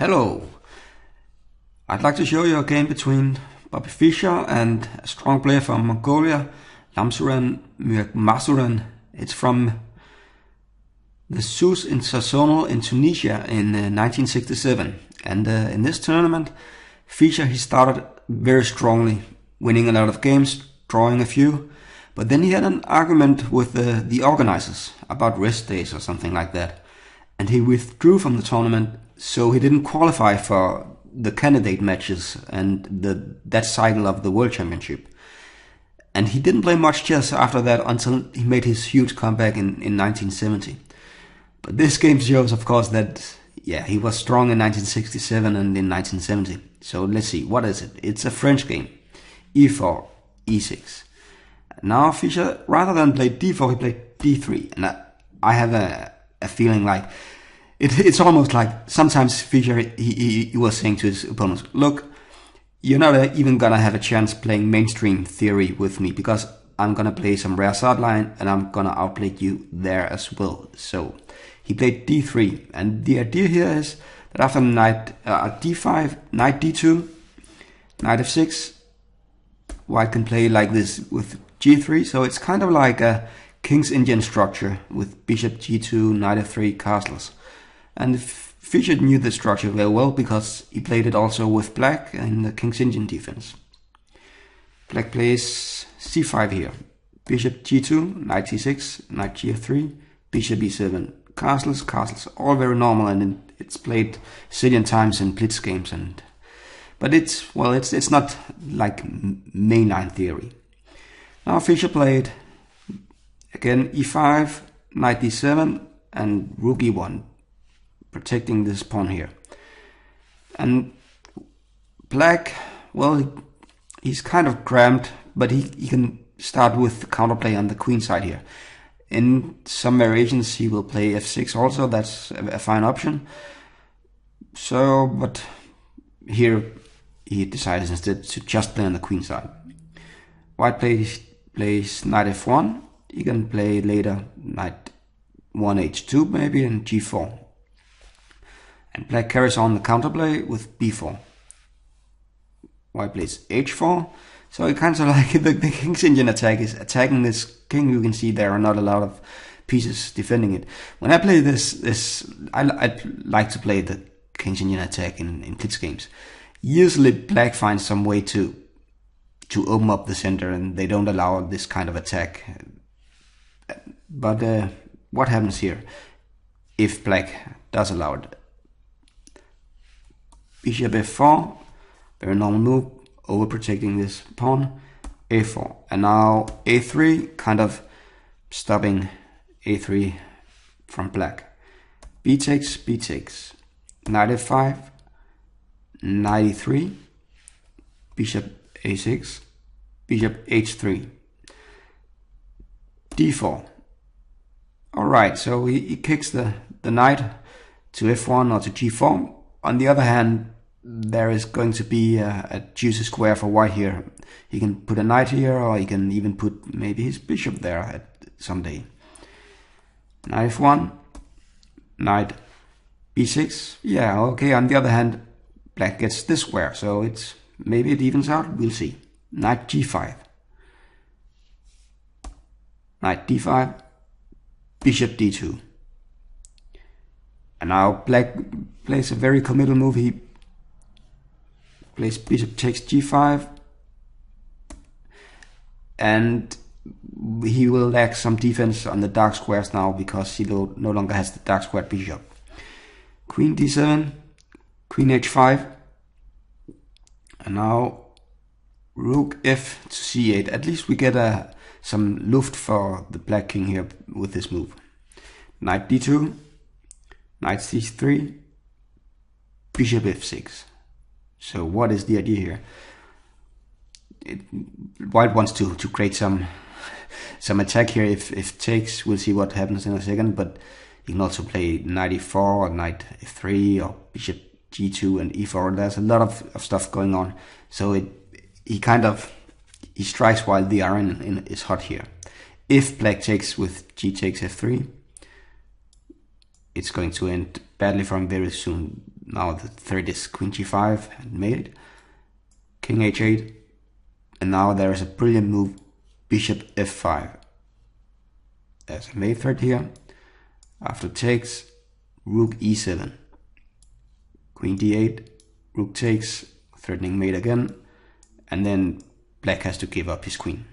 Hello, I'd like to show you a game between Bobby Fischer and a strong player from Mongolia, Myagmarsuren. It's from the Sus International in Tunisia in 1967. And in this tournament, Fischer, he started very strongly, winning a lot of games, drawing a few. But then he had an argument with the organizers about rest days or something like that. And he withdrew from the tournament, so he didn't qualify for the candidate matches and that cycle of the World Championship. And he didn't play much chess after that until he made his huge comeback in 1970. But this game shows, of course, that he was strong in 1967 and in 1970. So let's see, what is it? It's a French game. E4, E6. Now Fischer, rather than play D4, he played D3. And I have a feeling like it's almost like sometimes Fischer he was saying to his opponents, look, you're not even gonna have a chance playing mainstream theory with me, because I'm gonna play some rare sideline and I'm gonna outplay you there as well. So he played D3, and the idea here is that after knight D5, knight D2, knight F6, white can play like this with G3. So it's kind of like a King's Indian structure with bishop G2, knight F3, castles. And Fischer knew the structure very well because he played it also with black in the King's Indian defense. Black plays C5 here. Bishop G2, knight C6, knight G3, bishop E7, castles, all very normal, and it's played a zillion times in blitz games. But it's not like mainline theory. Now Fischer played again E5, knight D7, and rook E1, protecting this pawn here. And black, well, he's kind of cramped, but he can start with the counterplay on the queen side here. In some variations he will play F6 also, that's a fine option. So, but here he decides instead to just play on the queen side. White plays knight F1, he can play later knight 1 H2 maybe, and G4. And black carries on the counterplay with B4. White plays H4. So it kind of like the King's Indian attack is attacking this king. You can see there are not a lot of pieces defending it. When I play this I like to play the King's Indian attack in blitz games. Usually black finds some way to open up the center, and they don't allow this kind of attack. But what happens here if black does allow it? Bishop F4, very normal move, overprotecting this pawn. A4, and now A3, kind of stopping A3 from black. B takes, knight F5, knight E3, bishop A6, bishop H3, D4. Alright, so he kicks the knight to F1 or to G4. On the other hand, there is going to be a juicy square for white here. He can put a knight here, or he can even put maybe his bishop there someday. Knight F1, knight B6. Yeah, okay. On the other hand, black gets this square, so maybe it evens out. We'll see. Knight G5, knight D5, bishop D2. And now black plays a very committal move. He plays bishop takes G5, and he will lack some defense on the dark squares now because he no longer has the dark squared bishop. Queen D7, queen H5, and now rook F to C8. At least we get some luft for the black king here with this move. Knight D2, knight C3, bishop F6. So what is the idea here? White wants to create some attack here. If takes, we'll see what happens in a second. But you can also play knight E4 or knight F3 or bishop G2 and E4. There's a lot of stuff going on. So he strikes while the iron is hot here. If black takes with G takes F3, it's going to end badly for him very soon. Now the threat is queen g5 and mate, king h8, and now there is a brilliant move, bishop f5. There's a mate threat here. After takes, rook e7, queen d8, rook takes, threatening mate again, and then black has to give up his queen.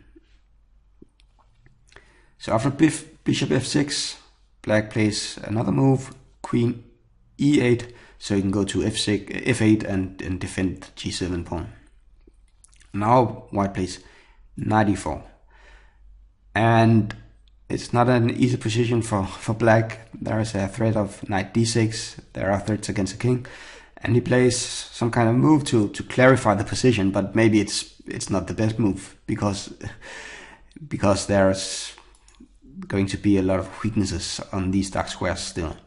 So after bishop f6, black plays another move, queen e8, so you can go to f8 and defend g7 pawn. Now white plays knight e4, and it's not an easy position for black. There is a threat of knight d6, there are threats against the king, and he plays some kind of move to clarify the position, but maybe it's not the best move because there's going to be a lot of weaknesses on these dark squares still.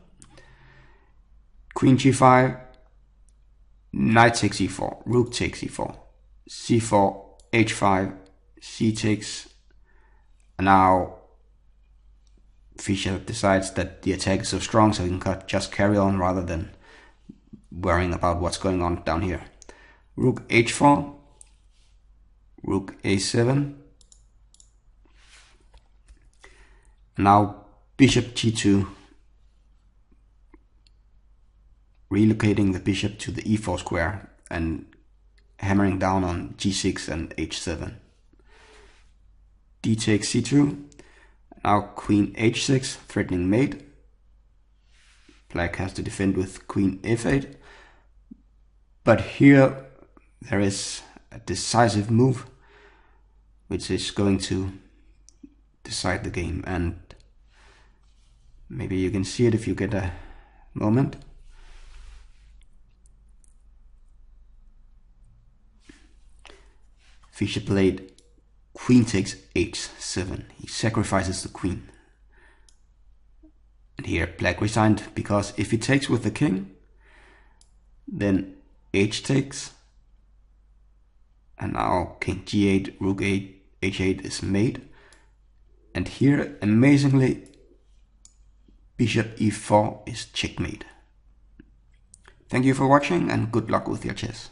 Queen g5, knight takes e4, rook takes e4, c4, h5, c takes. Now Fischer decides that the attack is so strong so he can just carry on rather than worrying about what's going on down here. Rook h4, rook a7. Now bishop g2, relocating the bishop to the e4 square and hammering down on g6 and h7. D takes c2. Now queen h6, threatening mate. Black has to defend with queen f8. But here there is a decisive move which is going to decide the game, and maybe you can see it if you get a moment. Fischer played queen takes h7. He sacrifices the queen. And here black resigned, because if he takes with the king, then h takes. And now king g8, rook h8 is mate. And here, amazingly, bishop e4 is checkmate. Thank you for watching and good luck with your chess.